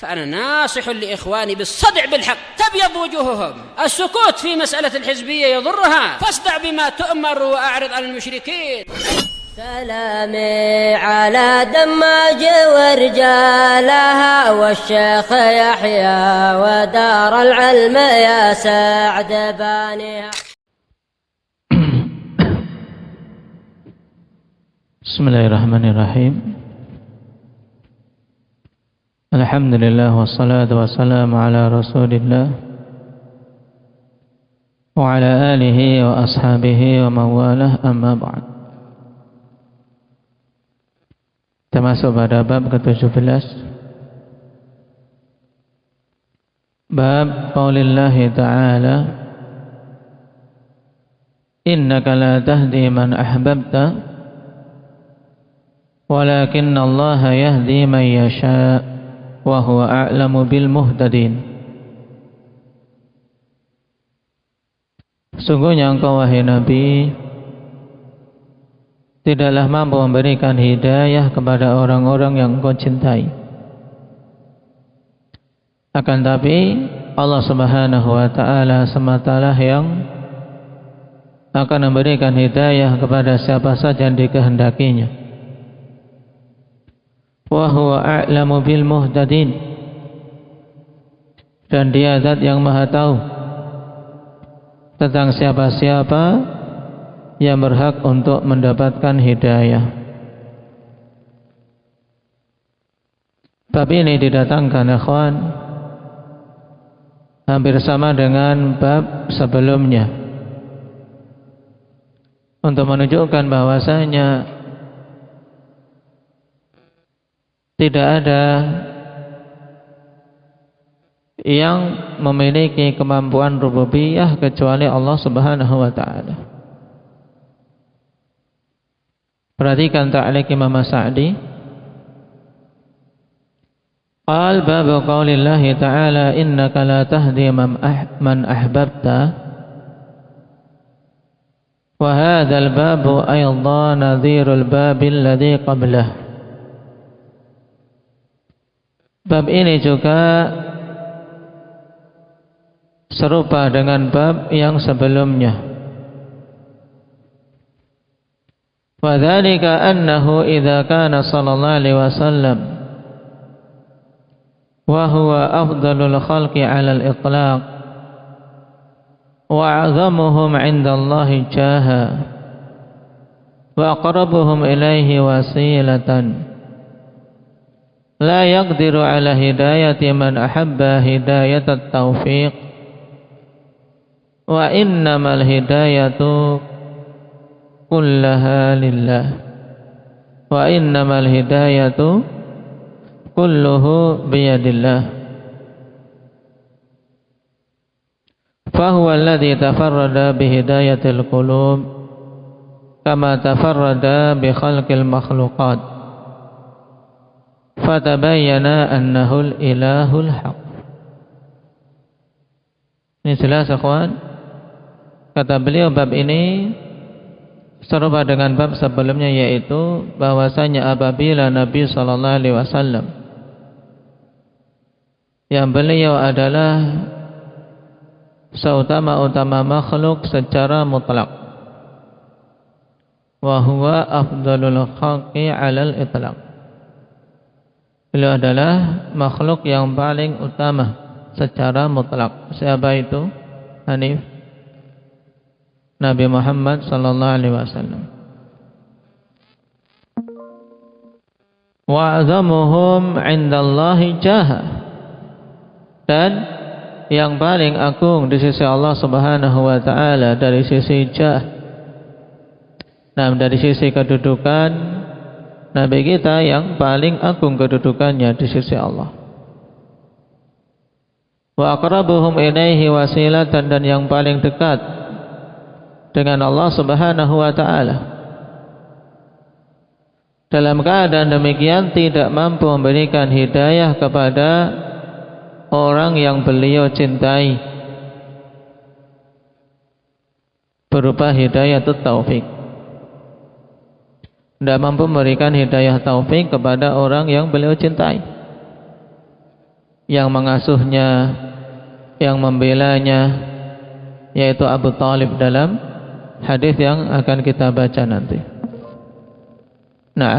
فأنا ناصح لإخواني بالصدع بالحق تبيض وجوههم. السكوت في مسألة الحزبية يضرها، فاصدع بما تؤمر وأعرض عن المشركين. سلامي على دماج ورجالها والشيخ يحيى ودار العلم يا سعد بانيها. Bismillahirrahmanirrahim. Alhamdulillah wassalatu wassalamu ala Rasulillah wa ala alihi wa ashabihi wa mawalah, amma ba'd. Kita masuk pada bab ke-17, bab qaulillahi ta'ala, innaka la tahdi man ahbabta walakinna Allaha yahdi man yasha' wa huwa a'lamu bil muhtadin. Sungguhnya engkau wahai Nabi tidaklah mampu memberikan hidayah kepada orang-orang yang engkau cintai. Akan tapi Allah Subhanahu wa ta'ala sematalah yang akan memberikan hidayah kepada siapa saja yang dikehendakinya. Wa huwa a'lamu bil muhtadin, dan Dia zat yang maha tahu tentang siapa-siapa yang berhak untuk mendapatkan hidayah. Bab ini didatangkan ikhwan hampir sama dengan bab sebelumnya untuk menunjukkan bahwasanya tidak ada yang memiliki kemampuan rububiyah kecuali Allah Subhanahu wa ta'ala. Perhatikan ta'liq Imam Sa'di. Qal babu qaulillahi ta'ala innaka la tahdi man ahbabta. Wa hadzal babu aydan nadhirul babil ladzi qablahu. Bab ini juga serupa dengan bab yang sebelumnya. Wa dzalika annahu idza kana sallallahu alaihi wasallam wa huwa afdalul khalqi 'ala al-itlaq wa 'azamuhum 'inda Allahi jaha wa aqrabuhum ilaihi wasilatan la yaqdiru ala hidayati man ahabba hidayat at-taufiq wa innamal hidayatu kullaha lillah wa innamal hidayatu kulluhu biyadillah fahuwa alladhi tafarrada bihidayatil qulub kama tafarrada bi khalqil makhluqat fatabayyana annahul ilahul haq. Ini jelas ikhwan. Kata beliau bab ini serupa dengan bab sebelumnya, yaitu bahwasanya apabila Nabi sallallahu alaihi wasallam yang beliau adalah seutama-utama makhluk secara mutlak, wa huwa afdalul khalqi 'alal itlaq. Beliau adalah makhluk yang paling utama secara mutlak. Siapa itu? Hanif? Nabi Muhammad sallallahu alaihi wasallam. Wa azamuhum 'indallahi jaha, dan yang paling agung di sisi Allah Subhanahu wa ta'ala dari sisi jah. Nah, dari sisi kedudukan Nabi kita yang paling agung kedudukannya di sisi Allah. Wa aqrabuhum ilaihi wasilatan, dan yang paling dekat dengan Allah Subhanahu wa ta'ala. Dalam keadaan demikian tidak mampu memberikan hidayah kepada orang yang beliau cintai berupa hidayah taufik. Tidak mampu memberikan hidayah taufik kepada orang yang beliau cintai. yang mengasuhnya, yang membelanya, yaitu Abu Thalib dalam hadis yang akan kita baca nanti. Nah,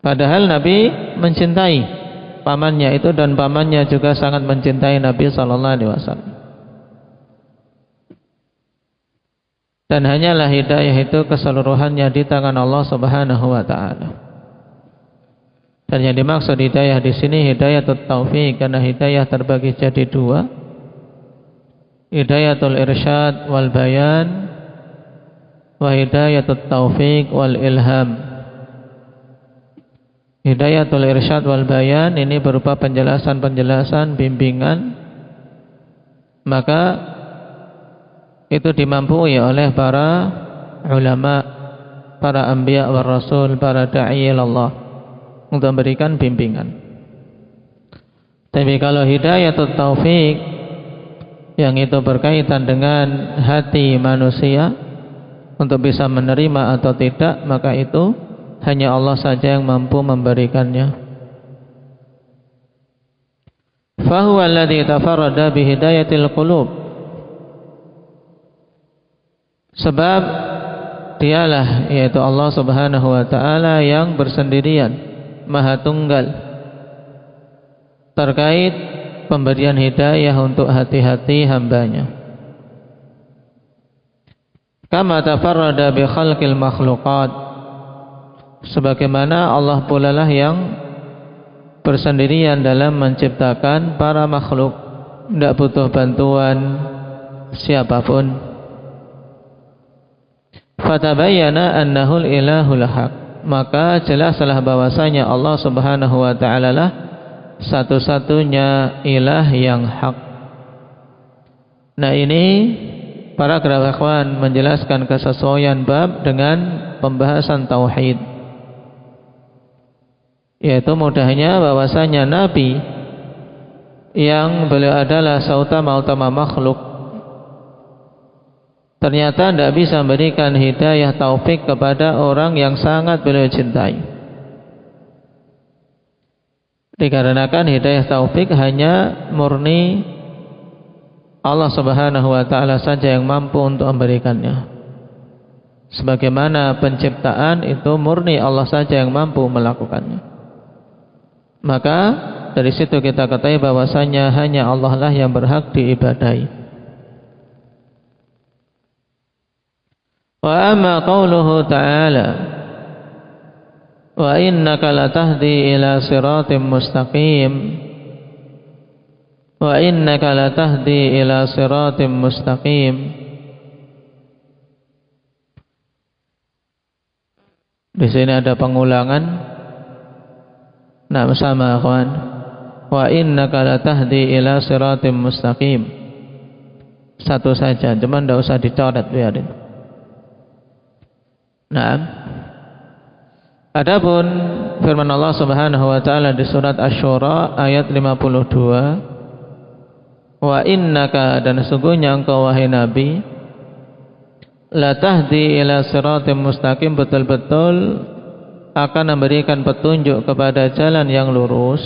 padahal Nabi mencintai pamannya itu, dan pamannya juga sangat mencintai Nabi sallallahu alaihi wasallam. Dan hanyalah hidayah itu keseluruhannya di tangan Allah Subhanahu wa taala. Dan yang dimaksud hidayah di sini hidayatul taufik, karena hidayah terbagi jadi dua. Hidayatul irsyad wal bayan wa hidayatul taufik wal ilham. Hidayatul irsyad wal bayan ini berupa penjelasan-penjelasan, bimbingan, maka itu dimampui oleh para ulama, para anbiya wa rasul, para da'i Allah untuk memberikan bimbingan. Tapi kalau hidayatul taufik yang itu berkaitan dengan hati manusia untuk bisa menerima atau tidak, maka itu hanya Allah saja yang mampu memberikannya. Fahuwa alladhi tafarrada bihidayatil qulub. Sebab dialah, yaitu Allah Subhanahu wa ta'ala, yang bersendirian, maha tunggal terkait pemberian hidayah untuk hati-hati hambanya. Kama tafarrada bi khalqil makhluqat, sebagaimana Allah pula lah yang bersendirian dalam menciptakan para makhluk, tidak butuh bantuan siapapun. Fatabayyana annahul ilahul haq, maka jelaslah bahwasanya Allah Subhanahu wa ta'ala lah satu-satunya ilah yang hak. Nah, ini paragraf ikhwan menjelaskan kesesuaian bab dengan pembahasan tauhid, yaitu mudahnya bahwasanya Nabi yang beliau adalah seutama-utama makhluk ternyata tidak bisa memberikan hidayah taufik kepada orang yang sangat beliau cintai. Dikarenakan hidayah taufik hanya murni Allah Subhanahu wa ta'ala saja yang mampu untuk memberikannya. Sebagaimana penciptaan itu murni Allah saja yang mampu melakukannya. Maka dari situ kita ketahui bahwasanya hanya Allah lah yang berhak diibadahi. Wa amma qauluhu ta'ala wa innaka latahdi ila siratim mustaqim, wa innaka latahdi ila siratim mustaqim. Di sini ada pengulangan. Nah, sama kawan. Wa innaka latahdi ila siratim mustaqim. Satu saja, cuma tidak usah dicoret, biarin. Nah, adapun firman Allah Subhanahu wa ta'ala di surat Asy-Syura ayat 52, wa innaka, dan sesungguhnya engkau wahai Nabi, la tahdi ila siratim mustaqim, betul-betul akan memberikan petunjuk kepada jalan yang lurus.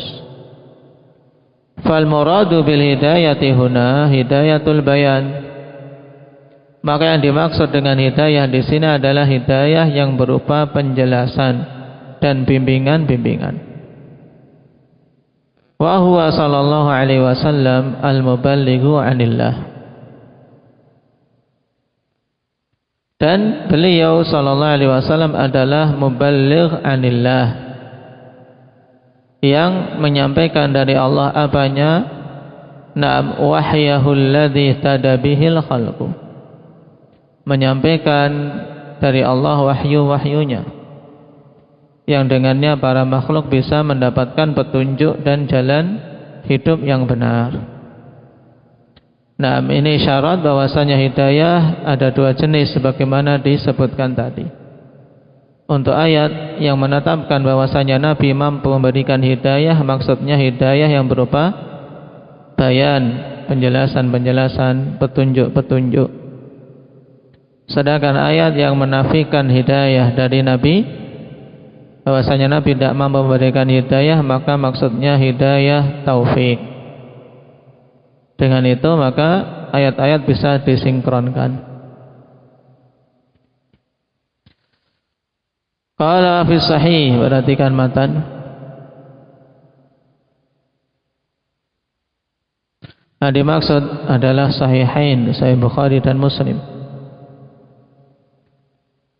Fal muradu bil hidayati huna hidayatul bayan, maka yang dimaksud dengan hidayah di sini adalah hidayah yang berupa penjelasan dan bimbingan-bimbingan. Wa huwa sallallahu alaihi wasallam al-muballighu 'anillah. Dan beliau sallallahu alaihi wasallam adalah muballigh 'anillah, yang menyampaikan dari Allah apanya, na'am wahyahul ladzi tadabihil khalqu, menyampaikan dari Allah wahyu-wahyunya yang dengannya para makhluk bisa mendapatkan petunjuk dan jalan hidup yang benar. Nah, ini syarat bahwasanya hidayah ada dua jenis sebagaimana disebutkan tadi. Untuk ayat yang menetapkan bahwasanya Nabi mampu memberikan hidayah, maksudnya hidayah yang berupa bayan, penjelasan-penjelasan, petunjuk-petunjuk. Sedangkan ayat yang menafikan hidayah dari Nabi bahwasanya Nabi tidak mampu memberikan hidayah, maka maksudnya hidayah taufik. Dengan itu maka ayat-ayat bisa disinkronkan. Qala fi sahih, perhatikan matan. Nah, dimaksud adalah sahihain, Sahih Bukhari dan Muslim.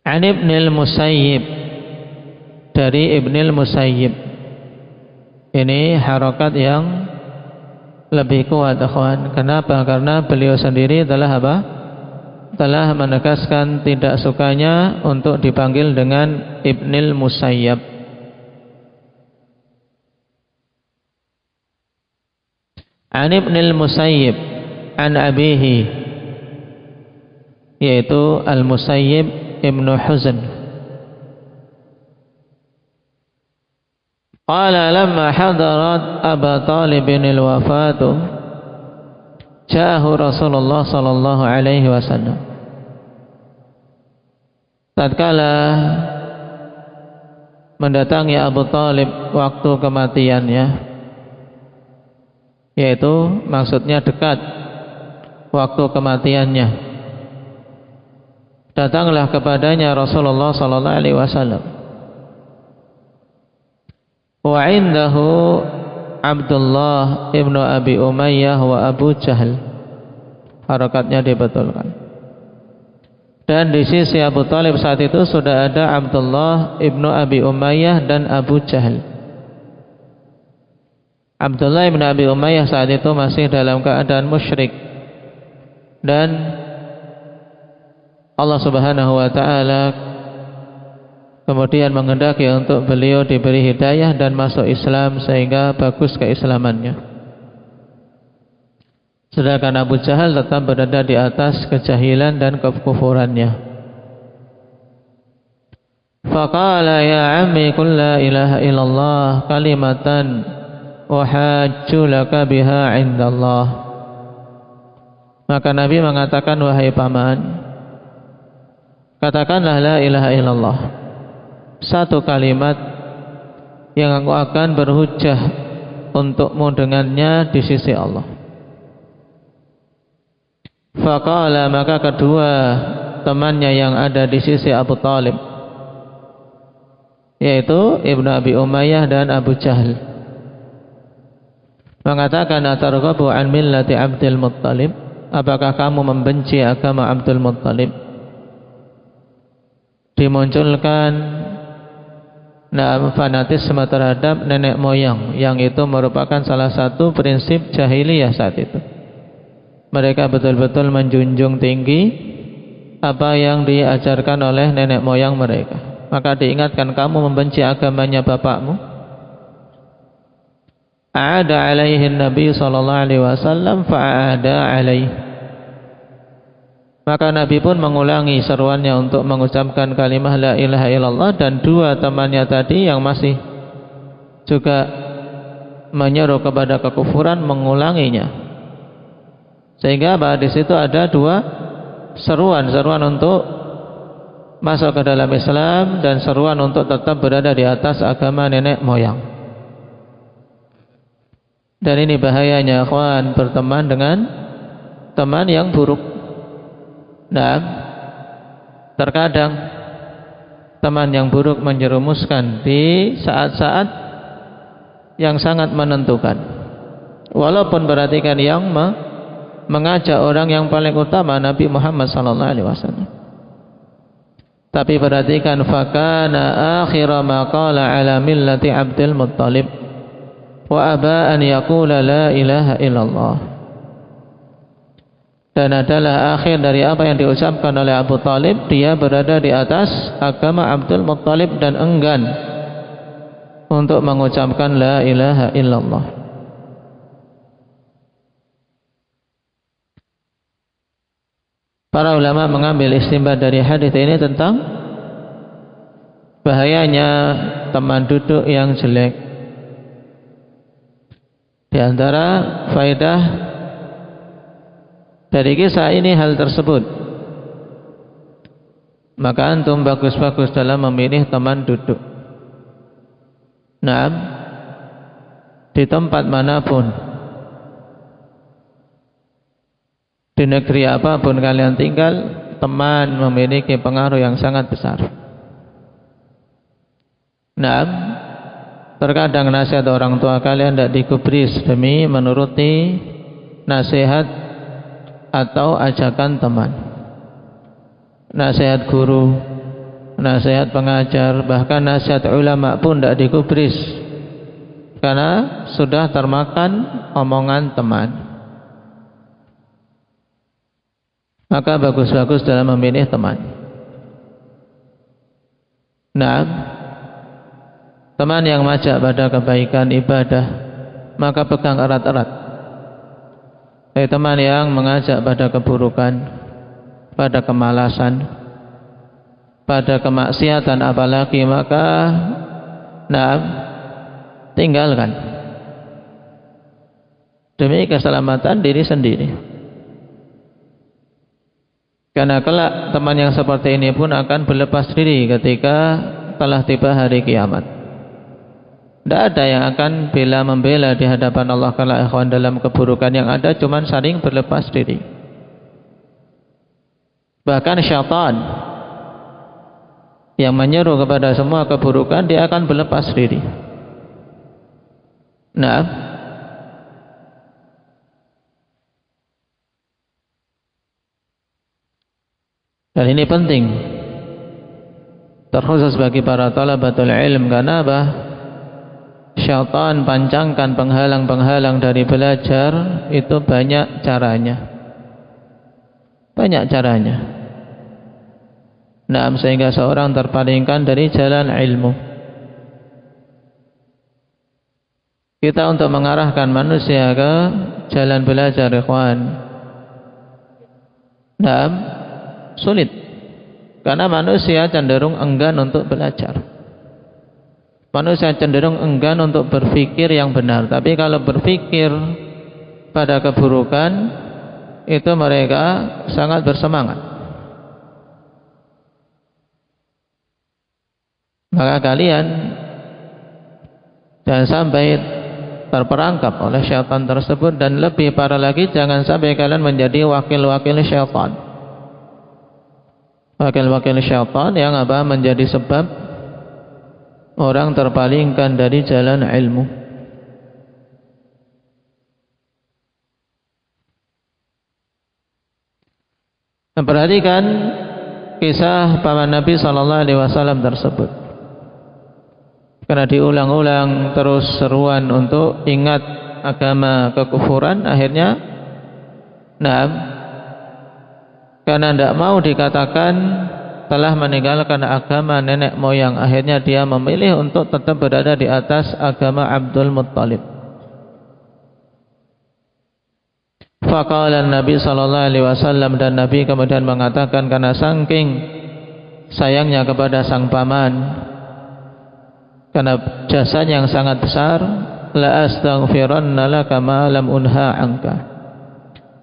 An Ibnil Musayyib, dari Ibnil Musayyib. Ini harokat yang lebih kuat, akhwan. Kenapa? Karena beliau sendiri telah apa? Telah menegaskan tidak sukanya untuk dipanggil dengan Ibnil Musayyab. An Ibnil Musayyib an abihi, yaitu Al-Musayyib Ibnu Huzn. Qala lamma hadarat Aba Talibin al-wafatu ja'ahu Rasulullah sallallahu alaihi wasallam. Tatkala mendatangi Abu Talib waktu kematiannya, yaitu maksudnya dekat waktu kematiannya, datanglah kepadanya Rasulullah sallallahu alaihi wasallam. Wa indahu Abdullah ibnu Abi Umayyah wa Abu Jahal. Harakatnya dibetulkan. Dan di sisi Abu Talib saat itu sudah ada Abdullah ibnu Abi Umayyah dan Abu Jahal. Abdullah ibn Abi Umayyah saat itu masih dalam keadaan musyrik, dan Allah Subhanahu wa ta'ala kemudian menghendaki untuk beliau diberi hidayah dan masuk Islam sehingga bagus keislamannya. Sedangkan Abu Jahal tetap berada di atas kejahilan dan kekufurannya. Faqala ya ammi qul la ilaha illallah kalimatan wahajju laka biha indallah. Maka Nabi mengatakan, wahai paman, katakanlah la ilaha illallah, satu kalimat yang aku akan berhujjah untukmu dengannya di sisi Allah. Faqala, maka kedua temannya yang ada di sisi Abu Talib, yaitu Ibnu Abi Umayyah dan Abu Jahal, mengatakan, atarghabu an millati Abdul Muttalib, apakah kamu membenci agama Abdul Muttalib? Dimunculkan fanatisme terhadap nenek moyang, yang itu merupakan salah satu prinsip jahiliyah saat itu. Mereka betul-betul menjunjung tinggi apa yang diajarkan oleh nenek moyang mereka. Maka diingatkan, kamu membenci agamanya bapakmu. A'ada alaihi Nabi sallallahu alaihi wasallam fa'ada alaihi. Maka Nabi pun mengulangi seruannya untuk mengucapkan kalimah la ilaha illallah, dan dua temannya tadi yang masih juga menyeru kepada kekufuran mengulanginya. Sehingga di situ ada dua seruan untuk masuk ke dalam Islam dan seruan untuk tetap berada di atas agama nenek moyang. Dan ini bahayanya, akhwan, berteman dengan teman yang buruk. Nah, terkadang teman yang buruk menjerumuskan di saat-saat yang sangat menentukan. Walaupun perhatikan, yang mengajak orang yang paling utama Nabi Muhammad SAW. Tapi perhatikan, fakana akhira ma qala ala millati Abdul Muttalib wa aba an yaqula la ilaha illallah. Dan adalah akhir dari apa yang diucapkan oleh Abu Talib, dia berada di atas agama Abdul Muttalib dan enggan untuk mengucapkan la ilaha illallah. Para ulama mengambil istinbat dari hadis ini tentang bahayanya teman duduk yang jelek. Di antara faedah dari kisah ini hal tersebut, maka antum bagus-bagus dalam memilih teman duduk. Nah, di tempat manapun, di negeri apapun kalian tinggal, teman memiliki pengaruh yang sangat besar. Nah, terkadang nasihat orang tua kalian tidak digubris demi menuruti nasihat atau ajakan teman. Nasihat guru, nasihat pengajar, bahkan nasihat ulama pun tidak digubris karena sudah termakan omongan teman. Maka bagus-bagus dalam memilih teman. Nah, teman yang mengajak pada kebaikan ibadah, maka pegang erat-erat. Teman yang mengajak pada keburukan, pada kemalasan, pada kemaksiatan apalagi, maka tinggalkan demi keselamatan diri sendiri. Karena kelak teman yang seperti ini pun akan berlepas diri ketika telah tiba hari kiamat. Tidak ada yang akan membela di hadapan Allah kala ikhwan dalam keburukan. Yang ada cuma saling berlepas diri. Bahkan syaitan yang menyeru kepada semua keburukan, dia akan berlepas diri. Nah, dan ini penting terkhusus bagi para talabatul ilm. Karena apa? Syaitan pancangkan penghalang-penghalang dari belajar itu banyak caranya. Banyak caranya. Nah, sehingga seorang terpalingkan dari jalan ilmu. Kita untuk mengarahkan manusia ke jalan belajar, ikhwan, nah, sulit. Karena manusia cenderung enggan untuk belajar. Manusia cenderung enggan untuk berpikir yang benar. Tapi kalau berpikir pada keburukan, itu mereka sangat bersemangat. Maka kalian jangan sampai terperangkap oleh syaitan tersebut. Dan lebih parah lagi, jangan sampai kalian menjadi wakil-wakil syaitan. Wakil-wakil syaitan yang menjadi sebab orang terpalingkan dari jalan ilmu. Perhatikan kisah paman Nabi SAW tersebut. Karena diulang-ulang terus seruan untuk ingat agama kekufuran, akhirnya karena tidak mau dikatakan telah meninggalkan agama nenek moyang, akhirnya dia memilih untuk tetap berada di atas agama Abdul Muttalib. Faqala Nabi SAW, dan Nabi kemudian mengatakan, karena saking sayangnya kepada sang paman, karena jasanya yang sangat besar, la astaghfiranna laka ma lam unha anka.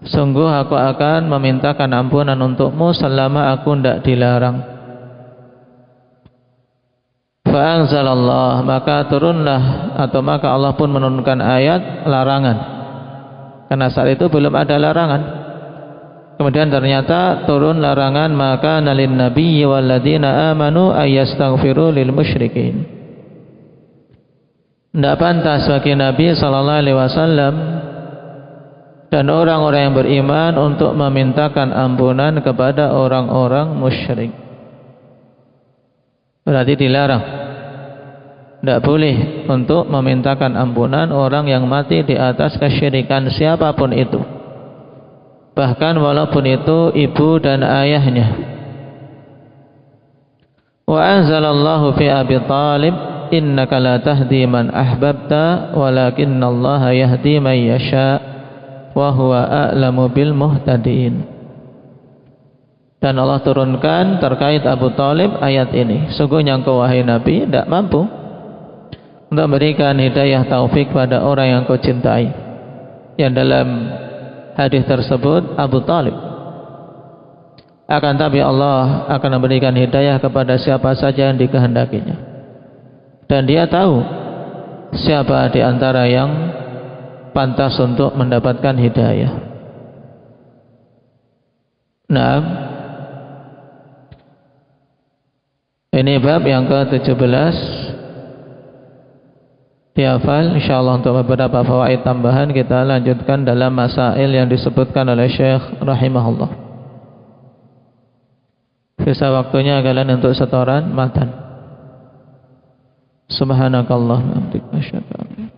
Sungguh aku akan memintakan ampunan untukmu selama aku tidak dilarang. Fa'anzalallah, maka turunlah atau maka Allah pun menurunkan ayat larangan. Karena saat itu belum ada larangan. Kemudian ternyata turun larangan, maka nalin nabiyyi walladzina amanu ayastaghfiru lil musyrikin. Tidak pantas bagi Nabi SAW dan orang-orang yang beriman untuk memintakan ampunan kepada orang-orang musyrik. Berarti dilarang. Tidak boleh untuk memintakan ampunan orang yang mati di atas kesyirikan siapapun itu. Bahkan walaupun itu ibu dan ayahnya. Wa anzalallahu fi Abi Talib, innaka la tahdi man ahbabta walakinallaha yahdi man yasha wa huwa a'lamu bil muhtadin. Dan Allah turunkan terkait Abu Talib ayat ini. Sungguhnya engkau wahai Nabi tidak mampu untuk memberikan hidayah taufik pada orang yang kau cintai. Yang dalam hadis tersebut Abu Talib. Akan tapi Allah akan memberikan hidayah kepada siapa saja yang dikehendakinya. Dan dia tahu siapa di antara yang pantas untuk mendapatkan hidayah. Nah, ini bab yang ke-17 dihafal. Insyaallah untuk beberapa fawaid tambahan kita lanjutkan dalam masail yang disebutkan oleh Syekh rahimahullah. Sisa waktunya kalian untuk setoran matan. Subhanakallah wa bihamdika asyhadu an la ilaha illa anta